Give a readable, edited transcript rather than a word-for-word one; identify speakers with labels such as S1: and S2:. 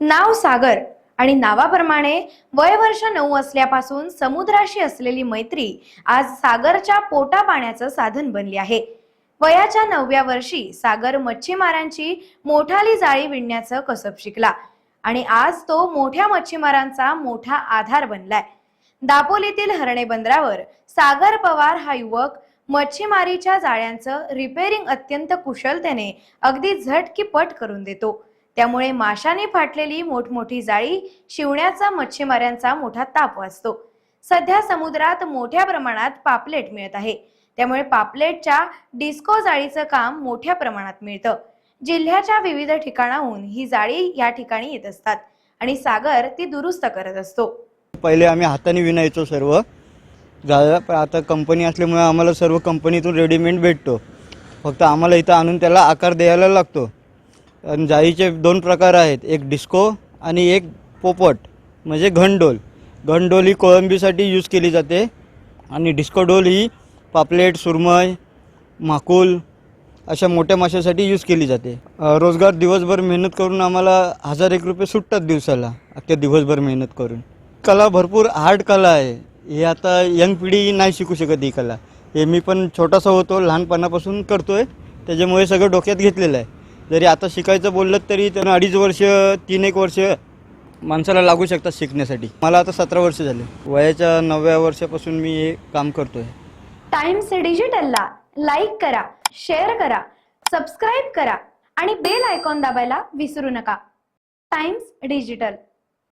S1: नाव सागर आणि नावाप्रमाणे वय वर्ष 9 असल्यापासून समुद्राशी असलेली मैत्री आज सागरच्या पोटा पाण्याचं साधन बनली आहे। वयाच्या 9व्या वर्षी सागर मच्छीमारांची मोठाली जाळी विणण्याचं कसब शिकला आणि आज तो मोठ्या मच्छीमारांचा मोठा आधार बनलाय। दापोलीतील हरणे बंदरावर सागर पवार हा युवक मच्छीमारीच्या जाळ्यांचं रिपेअरिंग अत्यंत कुशलतेने अगदी झटकीपट करून देतो। त्यामुळे माशाने फाटलेली मोठमोठी जाळी शिवण्याचा मच्छीमारांचा मोठा ताप वाचतो। सध्या समुद्रात मोठ्या प्रमाणात पापलेट मिळत आहे, त्यामुळे पापलेटच्या डिस्को जाळीचं काम मोठ्या प्रमाणात मिळतं। जिल्ह्याच्या विविध ठिकाणाहून ही जाळी या ठिकाणी येत असतात आणि सागर ती दुरुस्त करत असतो।
S2: पहिले आम्ही हाताने विणायचो सर्व जाळ्या, पण आता कंपनी असल्यामुळे आम्हाला सर्व कंपनीतून रेडीमेड भेटतो। फक्त आम्हाला इथं आणून त्याला आकार द्यायला लागतो। आणि जाळीचे 2 प्रकार आहेत, एक डिस्को आणि एक पोपट म्हणजे घनडोल। घनडोल ही कोळंबीसाठी यूज केली जाते आणि डिस्को डोल ही पापलेट, सुरमई, माकुल अशा मोठ्या माशासाठी यूज केली जाते। रोजगार दिवसभर मेहनत करून आम्हाला 1001 रुपये सुटतात दिवसाला, अख्ख्या दिवसभर मेहनत करून। कला भरपूर हार्ड कला आहे, हे आता यंग पिढी नाही शिकू शकत ही कला। हे मी पण छोटासा होतो, लहानपणापासून करतोय, त्याच्यामुळे सगळं डोक्यात घेतलेलं आहे। जरी आता शिकायचं बोललं तरी त्यांना 2.5 वर्ष 3-1 वर्ष माणसाला लागू शकतात शिकण्यासाठी। मला आता 17 वर्ष झाले। वयाच्या 9व्या वर्षापासून मी हे काम करतोय।
S1: टाइम्स डिजिटलला लाईक करा, शेअर करा, सबस्क्राइब करा आणि बेल आयकॉन दाबायला विसरू नका। Times digital.